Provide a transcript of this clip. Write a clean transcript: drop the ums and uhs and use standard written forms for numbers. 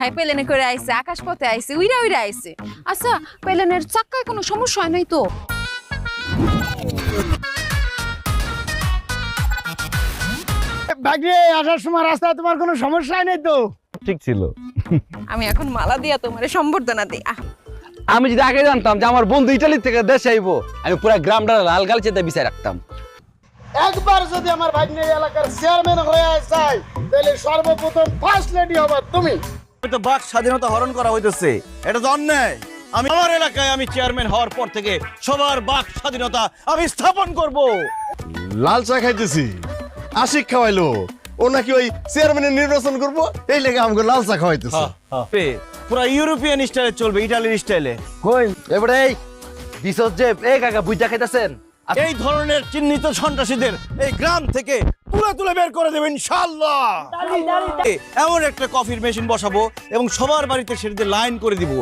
হ্যাঁ প্লেনে করে আইছে, আকাশ পথে আইছে, উইরা উইরা আইছে। আচ্ছা প্লেনের চাক্কায় কোনো সমস্যা হয় নাই তো? ভাগ্নে আসার সময় রাস্তায় তোমার কোনো সমস্যা নেই তো? ঠিক ছিল। আমি এখন মালা দিয়া তোমারে সম্বর্ধনা দিই। আমি যদি আগে জানতাম যে আমার বন্ধু ইটালি থেকে দেশে আইবো, আমি পুরো গ্রামটা লাল গালিচাতে বিছাই রাখতাম। একবার যদি আমার ভাগ্নে এলাকার চেয়ারম্যান হয়ে যায় তাহলে সর্বপ্রথম ফার্স্ট লেডি হবে তুমি। তো বাক স্বাধীনতা হরণ করা হইতেছে, এটা তো অন্যায়। আমি আমার এলাকায় আমি চেয়ারম্যান হওয়ার পর থেকে সবার বাক স্বাধীনতা আমি স্থাপন করব। লাল চা খাইতেছি, আশিক খাওয়াইলো, ও নাকি ওই চেয়ারম্যানের নির্বাচন করবো, এই লেগে আমাকে লাল চা খাওয়াইতেছে। পুরা ইউরোপিয়ান স্টাইলে চলবে, ইটালির স্টাইলে। কই এবারে এই বিশজ যে এই কাকা বুইটা খাইতাছেন? এই ধরনের চিহ্নিত সন্ত্রাসীদের এই গ্রাম থেকে তুলে তুলে বের করে দেবেন ইনশাআল্লাহ। এমন একটা কফির মেশিন বসাবো এবং সবার বাড়িতে সেটাতে লাইন করে দিব।